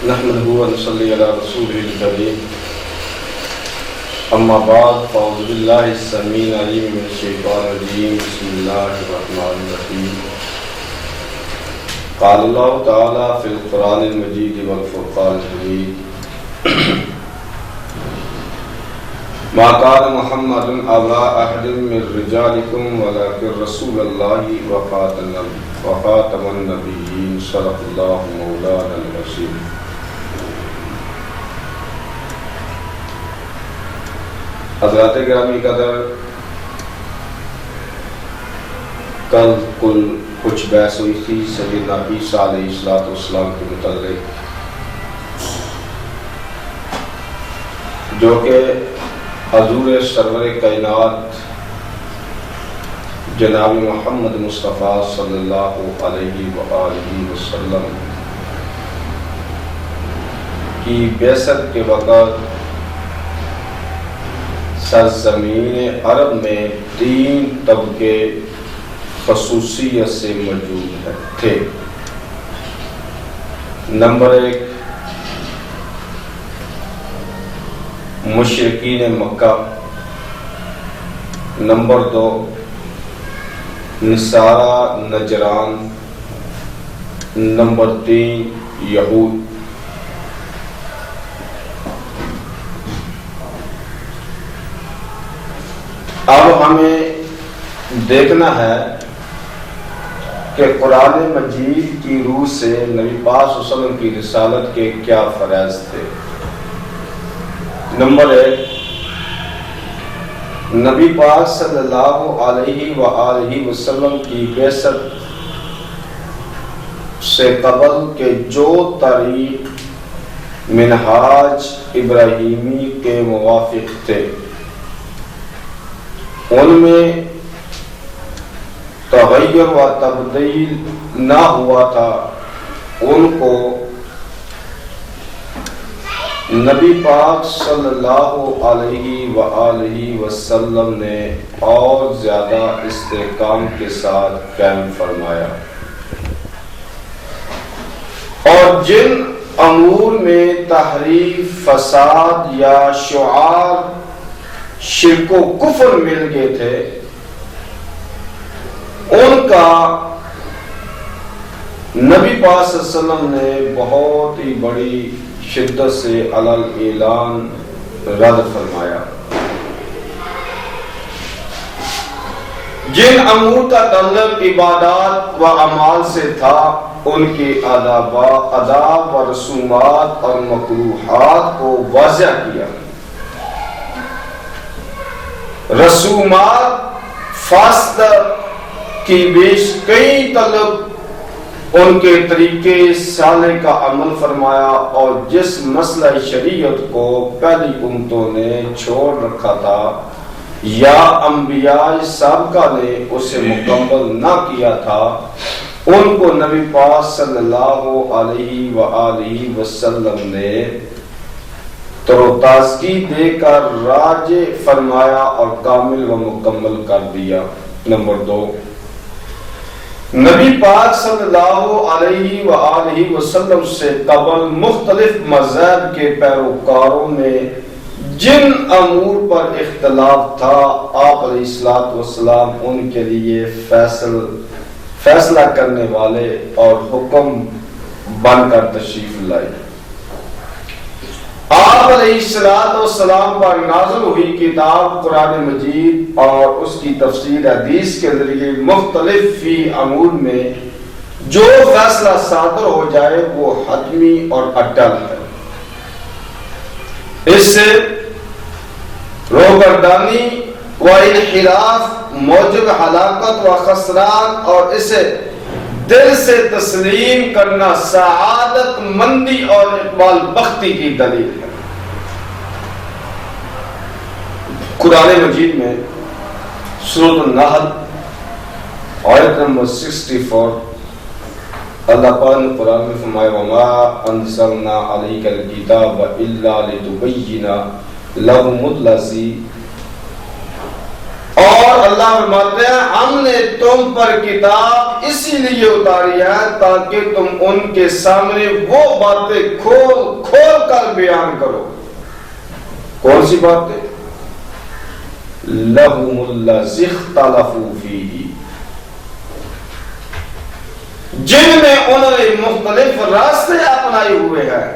نحمده ونصلي على رسوله الكريم اما بعد فاعوذ بالله السميع العليم من الشيطان الرجيم بسم الله الرحمن الرحيم قال الله تعالى في القرآن المجيد والفرقان الحميد ما كان محمد أبا أحد من رجالكم ولكن رسول الله وخاتم النبيين صدق الله مولانا العظيم. حضرات گرامی قدر، کل کچھ بحث ہوئی تھی سیدنا عیسیٰ علیہ السلام کے متعلق، جو کہ حضور سرور کائنات جناب محمد مصطفیٰ صلی اللہ علیہ وآلہ وسلم کی بعثت کے وقت سرزمین عرب میں 3 طبقے خصوصیت سے موجود تھے۔ نمبر 1 مشرکین مکہ، نمبر 2 نصارہ نجران، نمبر 3 یہود۔ اب ہمیں دیکھنا ہے کہ قرآن مجید کی روح سے نبی پاک صلی اللہ علیہ وسلم کی رسالت کے کیا فرائض تھے۔ نمبر 1 نبی پاک صلی اللہ علیہ وآلہ وسلم کی بعثت سے قبل کے جو طریق منہاج ابراہیمی کے موافق تھے، ان میں تغیر و تبدیل نہ ہوا تھا، ان کو نبی پاک صلی اللہ علیہ وآلہ وسلم نے اور زیادہ استحکام کے ساتھ قائم فرمایا، اور جن امور میں تحریف، فساد یا شعار شرک و کفر مل گئے تھے، ان کا نبی پاک صلی اللہ علیہ وسلم نے بہت ہی بڑی شدت سے علل اعلان رد فرمایا۔ جن امور کا تعلق عبادات و اعمال سے تھا، ان کے آداب و رسومات اور مکروہات کو واضح کیا۔ رسومات فاصلہ کی بیش کئی طلب ان کے طریقے صالح کا عمل فرمایا، اور جس مسئلہ شریعت کو پہلی امتوں نے چھوڑ رکھا تھا یا انبیاء سابقہ نے اسے مکمل نہ کیا تھا، ان کو نبی پاک صلی اللہ علیہ وآلہ وسلم نے تر و تازگی دے کر راجع فرمایا اور کامل و مکمل کر دیا۔ نمبر 2 نبی پاک صلی اللہ علیہ وآلہ وسلم سے قبل مختلف مذہب کے پیروکاروں میں جن امور پر اختلاف تھا، آپ علیہ السلام ان کے لیے فیصلہ کرنے والے اور حکم بن کر تشریف لائے۔ آپ علیہ السلام پر نازل ہوئی کتاب قرآن مجید اور اس کی تفسیر حدیث کے ذریعے مختلف فی امور میں جو فیصلہ صادر ہو جائے وہ حتمی اور اٹل ہے۔ اس سے روگردانی و انحراف موجب ہلاکت و خسران اور اسے دل سے تسلیم کرنا سعادت مندی اور اقبال بختی کی دلیل ہے۔ قرآن مجید میں سورۃ النحل آیت نمبر 64 اللہ پاک نے قرآن میں فرمایا وَمَا أَنزَلْنَا عَلَيْكَ الْكِتَابَ إِلَّا لِتُبَيِّنَ لَهُمُ الَّذِي، اور اللہ فرماتے ہیں ہم نے تم پر کتاب اسی لیے اتاری ہے تاکہ تم ان کے سامنے وہ باتیں کھول کھول کر بیان کرو. کون سی باتیں؟ لَهُمُ الَّذِي اخْتَلَفُوا فِيهِ، جن میں انہوں نے مختلف راستے اپنائے ہوئے ہیں.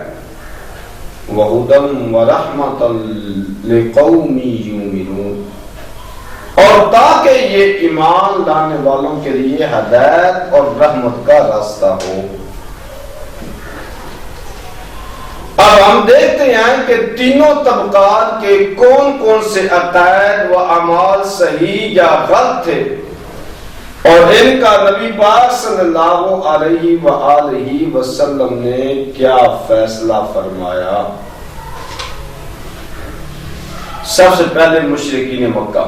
وَهُدًى وَرَحْمَةً لِقَوْمٍ يُؤْمِنُونَ، اور تاکہ یہ ایمان لانے والوں کے لیے ہدایت اور رحمت کا راستہ ہو. اب ہم دیکھتے ہیں کہ تینوں طبقات کے کون کون سے عقائد و اعمال صحیح یا غلط تھے اور ان کا نبی پاک صلی اللہ علیہ وآلہ وسلم نے کیا فیصلہ فرمایا. سب سے پہلے مشرکین مکہ.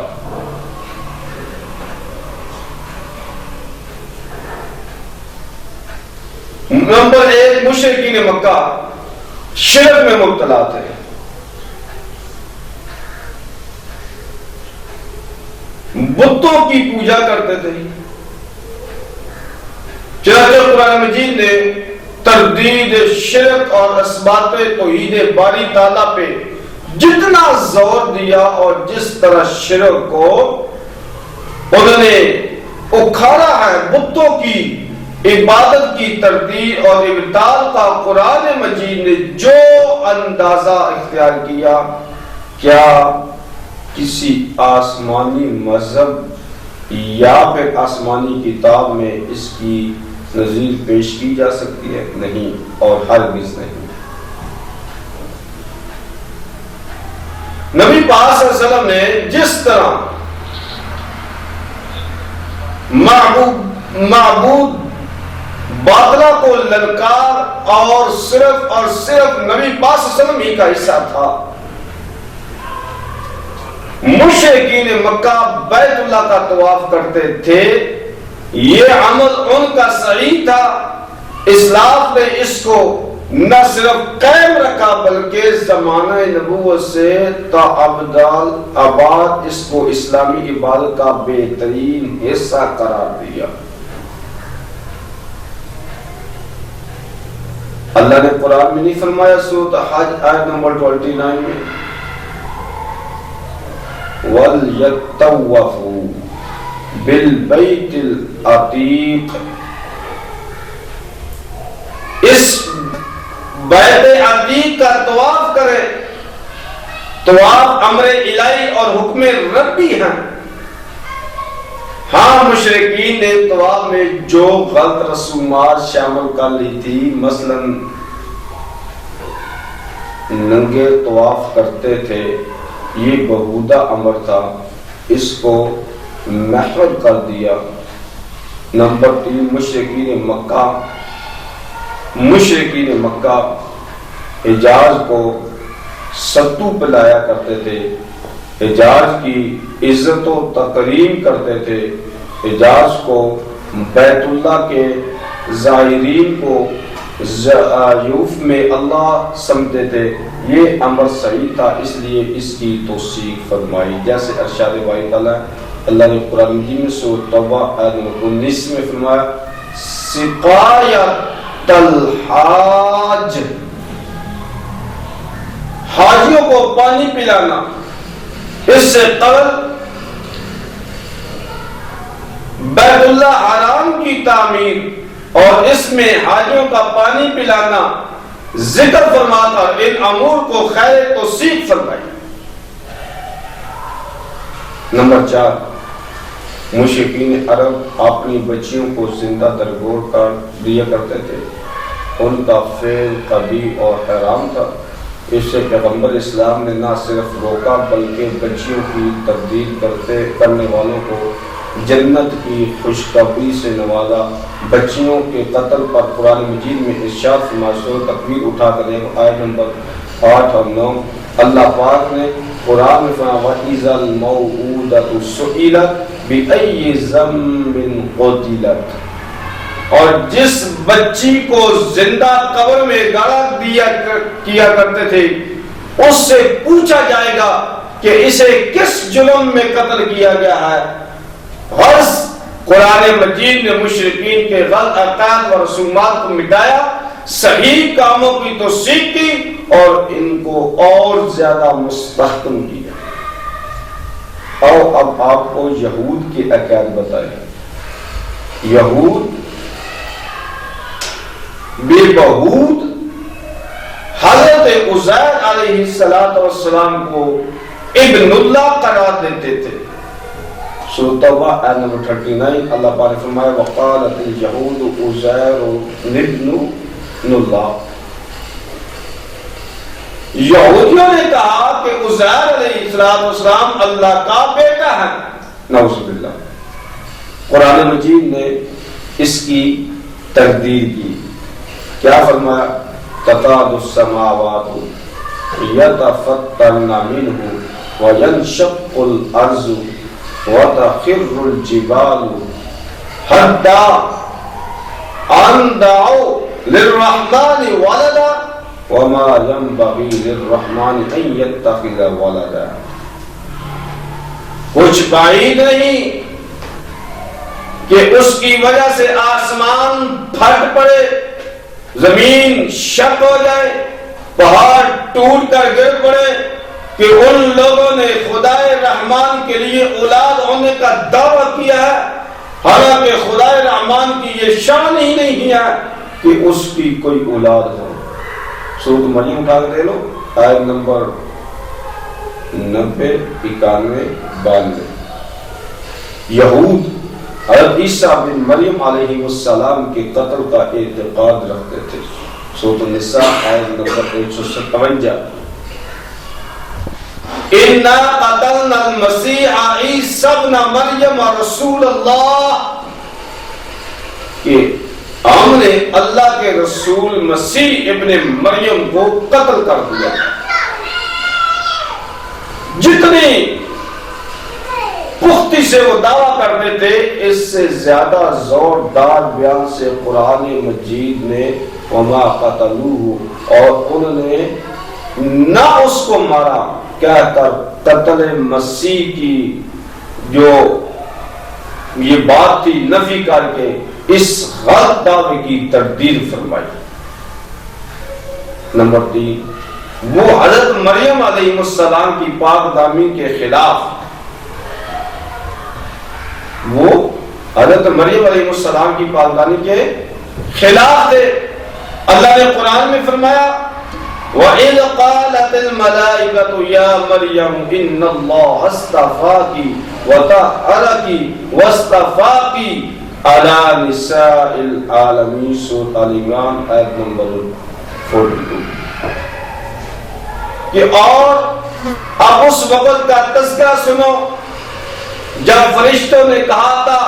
نمبر 1، مشرکین مکہ شرک میں مبتلا تھے. بتوں کی پوجا کرتے تھے. چنانچہ قرآن مجید نے تردید شرک اور اسبات توحید باری تعالیٰ پہ جتنا زور دیا اور جس طرح شرک کو انہوں نے اکھاڑا ہے، بتوں کی عبادت کی تردید اور ابطال کا قرآن مجید نے جو اندازہ اختیار کیا، کیا کسی آسمانی مذہب یا پھر آسمانی کتاب میں اس کی نظیر پیش کی جا سکتی ہے؟ نہیں، اور ہرگز نہیں. نبی پاک صلی اللہ علیہ وسلم نے جس طرح معبود باطلہ کو للکار اور صرف نبی پاک صلی اللہ علیہ وسلم ہی کا حصہ تھا، مشرکین مکہ بیت اللہ کا طواف کرتے تھے. یہ عمل ان کا صحیح تھا. اسلام نے اس کو نہ صرف قائم رکھا بلکہ زمانہ نبوت سے تا ابد اس کو اسلامی عبادت کا بہترین حصہ قرار دیا. اللہ نے قرآن میں نہیں فرمایا سورۃ حج آیت نمبر 29 میں وَلْيَطَّوَّفُوا بِالْبَيْتِ الْعَتِيقِ، اس بیت عتیق کا طواف کرے. طواف امر الہی اور حکم ربی ہیں. ہاں، مشرکین نے طواف میں جو غلط رسومات شامل کر لی تھی، مثلا ننگے طواف کرتے تھے، یہ بہودہ امر تھا، اس کو محرم کر دیا. نمبر 3، مشرکین مکہ حجاز کو ستو پلایا کرتے تھے، حجاز کی عزت و تکریم کرتے تھے، حجاز کو بیت اللہ کے زائرین کو ضیوف میں اللہ سمجھتے تھے. یہ امر صحیح تھا، اس لیے اس کی توثیق فرمائی. جیسے ارشاد باری تعالیٰ اللہ نے قرآن مجید میں سورۃ توبہ آیت نمبر 19 میں فرمایا سقایۃ الحاج، حاجیوں کو پانی پلانا. اس سے قبل بیت اللہ حرام کی تعمیر اور اس میں حاجیوں کا پانی پلانا ذکر فرماتا، ان امور کو خیر توثیق فرمائی. نمبر 4، مشرکین عرب اپنی بچیوں کو زندہ درگور کر دیا کرتے تھے. ان کا فعل قبیح اور حرام تھا. اس سے پیغمبر اسلام نے نہ صرف روکا بلکہ بچیوں کی تبدیل کرنے والوں کو جنت کی خوشخبری سے نوازا. بچیوں کے قتل پر قرآن مجید میں ارشاد فرمایا، سورۃ تکویر اٹھا کر آیت نمبر 8 اور 9. اللہ پاک نے قرآن میں فرمایا وَإِذَا الْمَوْءُودَةُ سُئِلَتْ بِأَيِّ ذَنبٍ قُتِلَتْ، اور جس بچی کو زندہ قبر میں گاڑا کیا کرتے تھے اس سے پوچھا جائے گا کہ اسے کس جرم میں قتل کیا گیا ہے. غرض قرآن مجید نے مشرکین کے غلط عقائد و رسومات کو مٹایا، صحیح کاموں کی توثیق کی اور ان کو اور زیادہ مستحکم کیا۔ اور اب آپ کو یہود کے عقائد بتائیں۔ یہود بے بہود حضرت عزیر علیہ السلام کو ابن اللہ قرار دیتے تھے۔ سورۃ توبہ آیت نمبر 39 اللہ پاک نے فرمایا وقالت اليہود عزیر ابن اللہ۔ یہودیوں نے کہا کہ عزیر علیہ السلام اللہ کا بیٹا ہے، نعوذ باللہ۔ قرآن مجید نے اس کی تردید کی، کیا فرمایا؟ تکاد السماوات یتفطرن منہ وینشق الارض وتخر الجبال حتی ان دعوا للرحمن ولدا وما ينبغي للرحمن ان يتخذ ولدا۔ کچھ بعید نہیں کہ اس کی وجہ سے آسمان پھٹ پڑے، زمین شق ہو جائے، پہاڑ ٹوٹ کر گر پڑے، کہ ان لوگوں نے خدائے رحمان کے لیے اولاد ہونے کا دعویٰ کیا ہے، حالانکہ خدائے رحمان کی یہ شان ہی نہیں ہے کہ اس کی کوئی اولاد ہو۔ سورۃ مریم اٹھا کے دے لو، آیت نمبر 90، 91، 92۔ یہود حضرت عیسیٰ بن مریم علیہ السلام کے قتل کا اعتقاد رکھتے تھے۔ سورۃ النساء آیت نمبر 157۔ اِنَّا قَتَلْنَا الْمَسِيحَ عِيسَى ابْنَ مَرْيَمَ رَسُولَ اللَّهِ، کہ ہم نے اللہ کے رسول مسیح ابن مریم کو قتل کر دیا۔ جتنی پختی سے وہ دعویٰ کرتے تھے، اس سے زیادہ زوردار بیان سے قرآن مجید نے وما قتلوہ، اور انہوں نے نہ اس کو مارا، کہہ کر قتل مسیح کی جو یہ بات تھی نفی کر کے اس غلط دعوے کی تردید فرمائی۔ نمبر 3، وہ حضرت مریم علیہ السلام کی پاک دامی کے خلاف، وہ حضرت مریم علیہ السلام کی پاک دامی کے خلاف تھے۔ اللہ نے قرآن میں فرمایا وَإِذْ قَالَتِ الْمَلَائِكَةُ يَا مَرْيَمُ إِنَّ اللَّهَ اصْطَفَاكِ وَطَهَّرَكِ وَاصْطَفَاكِ عَلَى نِسَاءِ الْعَالَمِينَ۔ سورۃ آل عمران آیت نمبر 42۔ کہ اور اب اس وقت کا تذکرہ سنو جب فرشتوں نے کہا تھا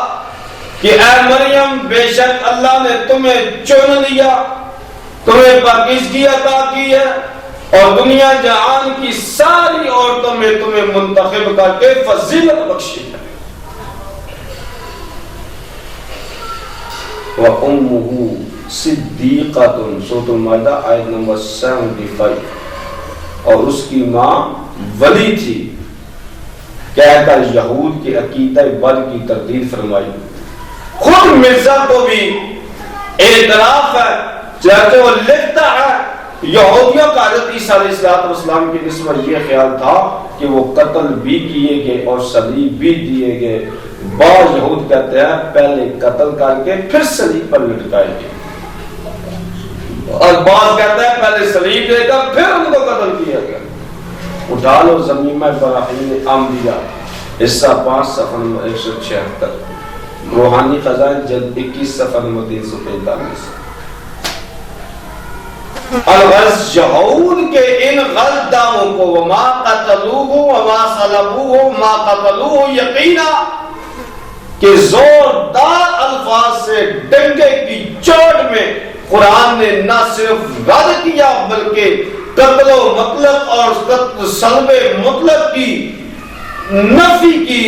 کہ اے مریم، بے شک اللہ نے تمہیں چن لیا، تمہیں پاکیزگی عطا کی ہے اور دنیا جہان کی ساری عورتوں میں تمہیں منتخب کر کے فضیلت بخشی ہے۔ وَأُمُّهُ صِدِّيقَةٌ، سورۃ المائدہ آیت نمبر 75۔ اور اس کی ماں ولی تھی، کہہ کر یہود کے عقیدہ بد کی تردید فرمائی۔ خود مرزا کو بھی اعتراف ہے، چاہتے وہ لکھتا ہے یہودیوں کا حضرت عیسیٰ علیہ السلام کی نسبت یہ خیال تھا کہ وہ قتل بھی کیے گئے اور صلیب بھی دیے گئے۔ بعض یہود کہتے ہیں پہلے قتل کر کے پھر صلیب پر لٹکائے گئے، اور بعض کہتے ہیں پہلے صلیب دے کر پھر ان کو قتل کیا گیا۔ اٹھا لو زمینہ براہین عامدیہ حصہ 5 صفحہ نمبر 176، روحانی خزائن جلد 21 صفحہ نمبر 345۔ الغرض یہود کے ان غلط دعووں کو وما قتلوہ وما صلبوہ ما قتلوہ یقینا، کہ زوردار الفاظ سے ڈنگے کی چوٹ میں قرآن نے نہ صرف رد کیا بلکہ قتل و مطلق اور صلب مطلق کی نفی کی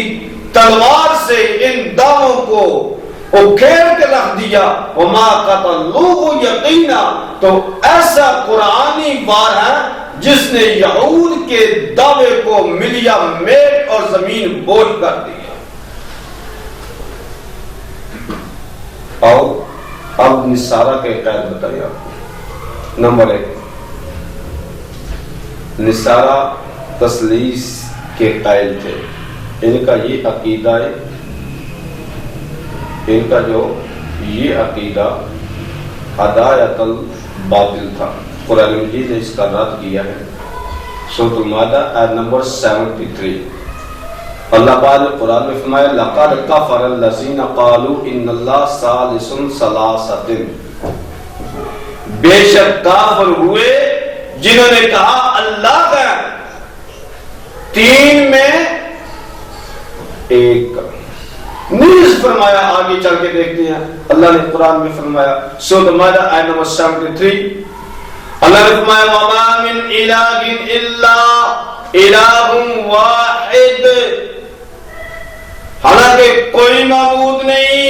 تلوار سے ان دعووں کو اکھیڑ کے رکھ دیا۔ وما قتلوہ یقینا، تو ایسا قرآنی وار ہے جس نے یہود کے دعوے کو ملیا میٹ اور زمین بوجھ کر دیا۔ اور اب نصارہ کے قید بتائیے آپ کو۔ نمبر 1، نصارہ تثلیث کے قائل تھے، ان کا یہ عقیدہ ہے، ان کا جو یہ عقیدہ ہدایت الباطل تھا۔ قرآن مجید نے اس کا رد کیا ہے۔ سورۃ المائدہ آیت نمبر 73، اللہ پاک نے قرآن میں فرمایا لقد کفر الذین قالوا ان اللہ ثالث ثلاثۃ، بے شک کافر ہوئے جنہوں نے کہا اللہ کا تین میں ایک۔ نیز فرمایا، آگے چل کے دیکھتے ہیں اللہ نے قرآن میں فرمایا سورۃ المائدہ آیت نمبر 73، اللہ نے فرمایا وما من الہ الا الہ واحد، حالانکہ کوئی معبود نہیں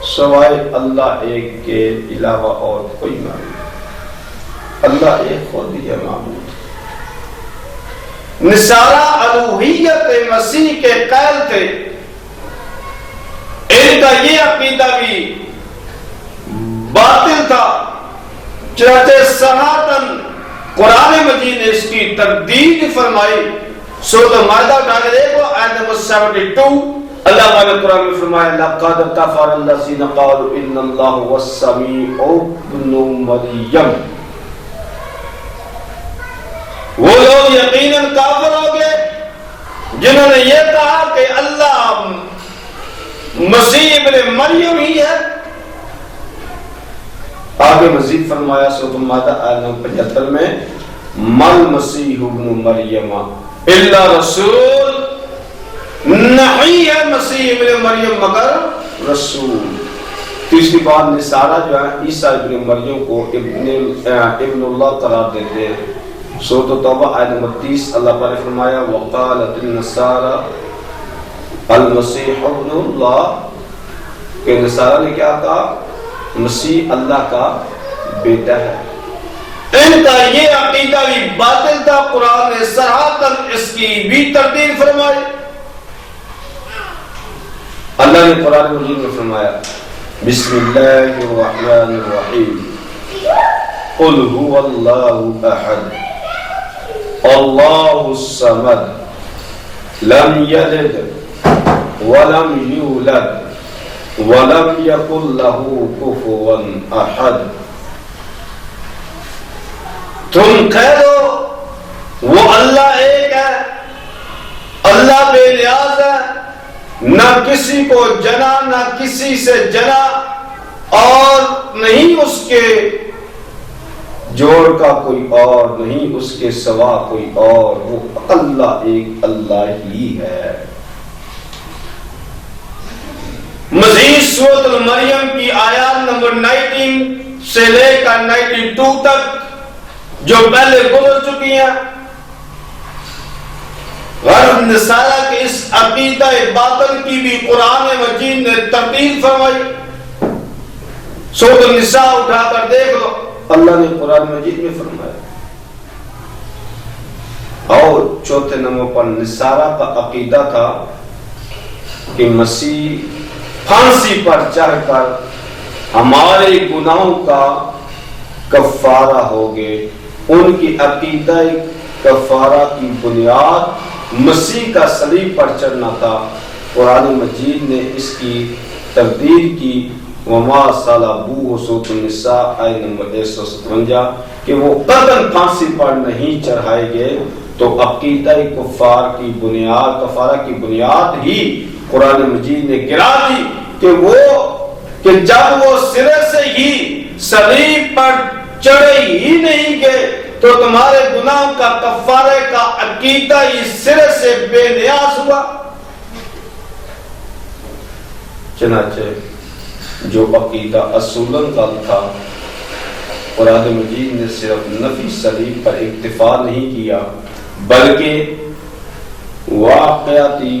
سوائے اللہ ایک کے علاوہ اور کوئی معبود، اللہ ایک خود ہی ہے معبود۔ نصارہ الوہیت مسیح کے قائل تھے، ان کا یہ عقیدہ بھی باطل تھا، چنانچہ صراحتاً قرآن مجید نے اس کی تردید فرمائی۔ سورۃ المائدہ اٹھا کے دیکھو آیت نمبر 72، اللہ تعالیٰ نے قرآن میں فرمایا لقد کفر الذین قالوا ان اللہ هو السمیع ابن مریم، وہ لوگ یقیناً کافر ہو گئے جنہوں نے یہ کہا کہ اللہ مسیح ابن مریم ہی ہے۔ آگے مزید فرمایا سورۃ المائدہ آیت نمبر 75 میں مل مسیح ابن مریم الا رسول، نہیں ہے مسیح ابن مریم مگر رسول۔ تیسری بات نصارہ جو ہے عیسیٰ ابن مریم کو ابن اللہ قرار دیتے ہیں۔ سورۃ توبہ آیت نمبر 30 اللہ تعالیٰ نے فرمایا وقالت النصارى المسیح ابن اللہ، کہ نصارہ نے کیا کہا؟ مسیح اللہ کا بیٹا ہے۔ ان کا یہ عقیدہ بھی باطل تھا، قرآن نے صراحتاً اس کی بھی تردید فرمائی۔ اللہ نے قرآن مجید میں فرمایا بسم اللہ الرحمن الرحیم قل هو اللہ احد اللہ الصمد لم یلد ولم یولد وَلَمْ يَكُنْ لَهُ كُفُوًا أَحَدٌ، تم کہہ دو وہ اللہ ایک ہے، اللہ بے نیاز ہے، نہ کسی کو جنا نہ کسی سے جنا، اور نہیں اس کے جوڑ کا کوئی اور، نہیں اس کے سوا کوئی اور، وہ اللہ ایک اللہ ہی ہے۔ مزید سورۃ المریم کی آیات نمبر 19 سے لے کر 92 تک جو پہلے گزر چکی ہیں، غرب نصارہ کے اس عقیدہ باطل کی بھی قرآن مجید نے تردید فرمائی۔ سورۃ النساء اٹھا کر دیکھ لو، اللہ نے قرآن مجید میں فرمایا۔ اور چوتھے نمبر پر نصارہ کا عقیدہ تھا کہ مسیح پھانسی پر چڑھ کر ہمارے گناہوں کا کفارہ ہو گئے۔ ان کی عقیدہ کفارہ کی بنیاد مسیح کا صلیب پر چڑھنا تھا۔ قرآن مجید نے اس کی تردید کی وما صلبوہ، سورۃ النساء آیت نمبر 157، کہ وہ قطعاً پھانسی پر نہیں چڑھائے گئے۔ تو عقیدہ کفار کی بنیاد، کفارہ کی بنیاد ہی قرآن مجید نے گرا دی کہ جب وہ سرے سے ہی صلیب پر چڑھے ہی نہیں گئے تو تمہارے گناہ کا کفارے کا عقیدہ ہی سرے سے بے نیاز ہوا۔ چنانچہ جو عقیدہ اصولاً غلط تھا، قرآن مجید نے صرف نفی صلیب پر اکتفا نہیں کیا بلکہ واقعاتی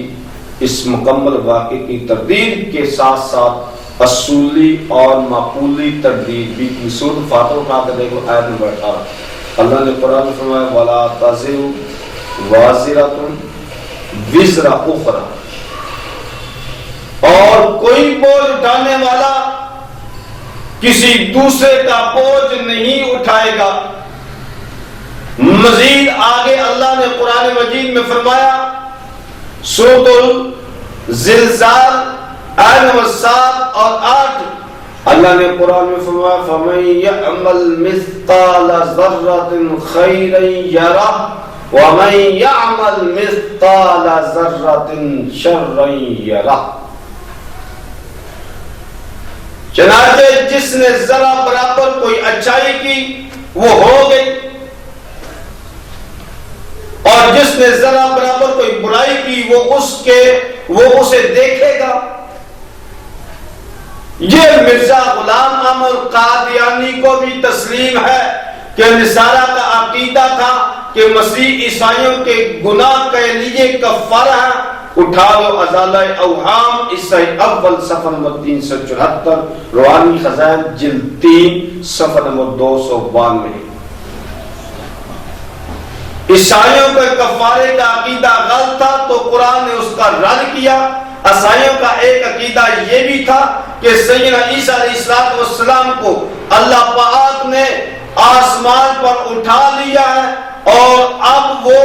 اس مکمل واقعے کی تردید کے ساتھ ساتھ اصولی اور معقولی تردید بھی کی۔ سورۃ فاتر اٹھا کر دیکھو آیت نمبر 18، اللہ نے قرآن میں فرمایا وَلَا تَزِرُ وَازِرَةٌ وِزْرَ أُخْرَى، اور کوئی بوجھ اٹھانے والا کسی دوسرے کا بوجھ نہیں اٹھائے گا۔ مزید آگے اللہ نے قرآن مجید میں فرمایا سورۃ الزلزال آیت نمبر 7 اور 8، اللہ نے قرآن میں فرمایا فَمَن يَعْمَلْ مِثْقَالَ ذَرَّةٍ خَيْرًا يَرَهُ وَمَن يَعْمَلْ مِثْقَالَ ذَرَّةٍ شَرًّا يَرَهُ۔ چنانچہ جس نے ذرا برابر کوئی اچائی کی وہ ہو گئی، اور جس نے ذرا برابر کوئی برائی کی وہ اسے دیکھے گا۔ یہ مرزا غلام احمد قادیانی کو بھی تسلیم ہے کہ نصارہ کا عقیدہ تھا کہ مسیح عیسائیوں کے گناہ کے لیے کفارہ ہے۔ اٹھا لو ازالہ اوہام عیسائی اول صفحہ نمبر 374، روحانی خزائن جلد 3 صفحہ نمبر 292۔ عیسائیوں کے کفارے کا عقیدہ غلط تھا تو قرآن نے اس کا رد کیا۔ عیسائیوں کا ایک عقیدہ یہ بھی تھا کہ سیدنا عیسیٰ علیہ السلام کو اللہ پاک نے آسمان پر اٹھا لیا ہے اور اب وہ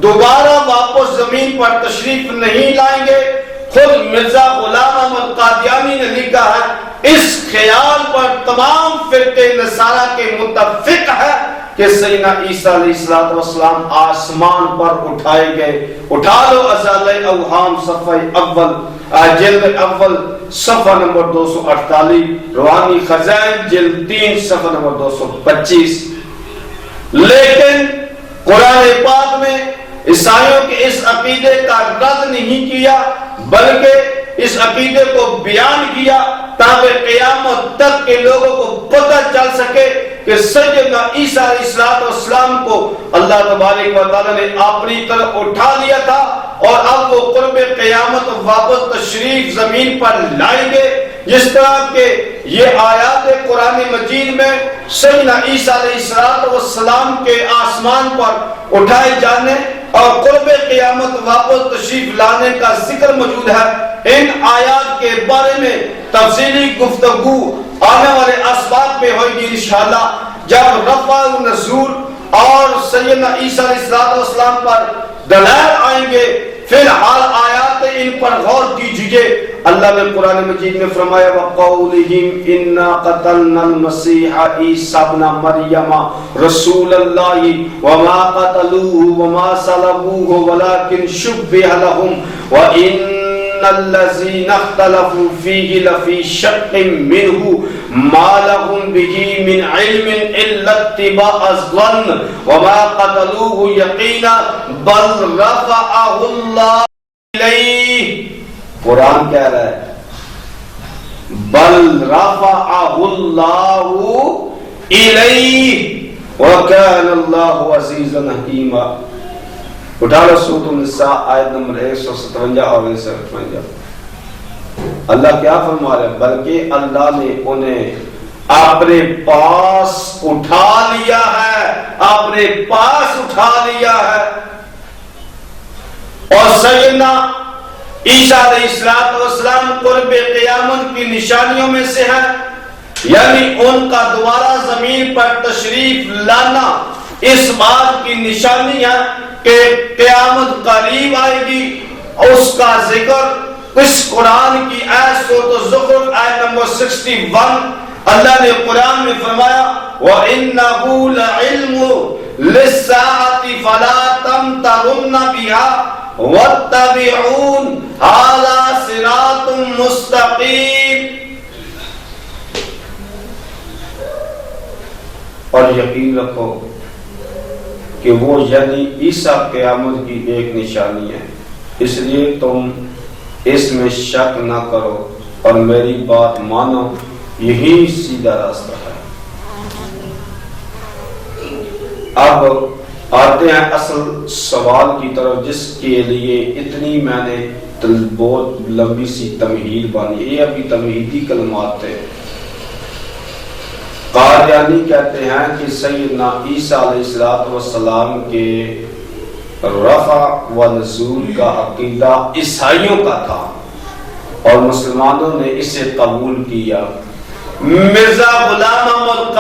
دوبارہ واپس زمین پر تشریف نہیں لائیں گے۔ خود مرزا غلام احمد قادیانی نے لکھا ہے اس خیال پر تمام فرقے نصارہ کے متفق ہے کہ سیدنا عیسیٰ علیہ السلام آسمان پر اٹھائے گئے۔ اٹھا لو ازالہ اوہام صفحہ اول جلد اول صفحہ نمبر 248، روحانی خزائن جلد 3 صفحہ نمبر 225۔ لیکن قرآن پاک میں عیسائیوں کے اس عقیدے کا رد نہیں کیا بلکہ اس عقیدے کو بیان کیا تاکہ قیامت تک کے لوگوں کو پتہ چل سکے کہ سیدنا عیسیٰ علیہ السلام کو اللہ تبارک و تعالیٰ نے اپنی طرف اٹھا لیا تھا اور اب وہ قرب قیامت واپس تشریف زمین پر لائیں گے۔ جس طرح کہ یہ آیات قرآن مجید میں سیدنا عیسیٰ علیہ السلام کے آسمان پر اٹھائے جانے اور قرب قیامت واپس تشریف لانے کا ذکر موجود ہے، ان آیات کے بارے میں تفصیلی گفتگو آنے والے اسباق میں ہوگی انشاءاللہ، جب رفع و نزول اور سیدنا عیسیٰ علیہ السلام پر دلائل آئیں گے۔ فی الحال آیات ان پر غور کیجئے۔ اللہ نے قرآن مجید میں فرمایا وَقَوْلِهِمْ إِنَّا قَتَلْنَا الْمَسِيحَ عِيسَى ابْنَ مَرْيَمَ رَسُولَ اللَّهِ وَمَا قَتَلُوهُ وَمَا صَلَبُوهُ وَلَكِنْ شُبِّهَ لَهُمْ وَإِنَّ الَّذِينَ اخْتَلَفُوا فِيهِ لَفِي شَكٍّ مِّنْهُ مَا لَهُمْ بِهِ مِنْ عِلْمٍ إِلَّا اتِّبَاعَ الظَّنِّ وَمَا قَتَلُوهُ يَقِينًا بَلْ رَفَعَهُ اللَّهُ إِلَيْهِ۔ قرآن کہہ رہا ہے بل رفعہ اللہ الیہ وکان اللہ عزیزا حکیما۔ اٹھا لو سورۃ النساء آیت نمبر 157 اور 158۔ اللہ کیا فرما رہا ہے؟ بلکہ اللہ نے انہیں اپنے پاس اٹھا لیا ہے، اپنے پاس اٹھا لیا ہے۔ اور سیدنا عیسیٰ علیہ السلام قرب قیامت کی نشانیوں میں سے ہے، یعنی ان کا دوبارہ زمین پر تشریف لانا اس بات کی نشانی ہے کہ قیامت قریب آئے گی۔ اس کا ذکر اس قرآن کی آیت سورۃ الزخرف آیت نمبر 61، اللہ نے قرآن میں فرمایا وَإِنَّهُ لَعِلْمُ لِلسَّاعَةِ فَلَا تَمْتَرُنَّ بِهَا وَاتَّبِعُونَ هَذَا صِرَاطٌ مُسْتَقِيمٌ۔ اور یقین رکھو کہ وہ یعنی عیسیٰ قیامت کی ایک نشانی ہے، اس لیے تم اس میں شک نہ کرو اور میری بات مانو، یہی سیدھا راستہ ہے۔ اب آتے ہیں اصل سوال کی طرف، جس کے لیے اتنی میں نے بہت لمبی سی تمہید بانی، یہ ابھی تمہیدی کلمات تھے۔ قادیانی کہتے ہیں کہ سیدنا عیسیٰ علیہ السلام کے رفع و نزول کا عقیدہ عیسائیوں کا تھا اور مسلمانوں نے اسے قبول کیا، مرزا غلام احمد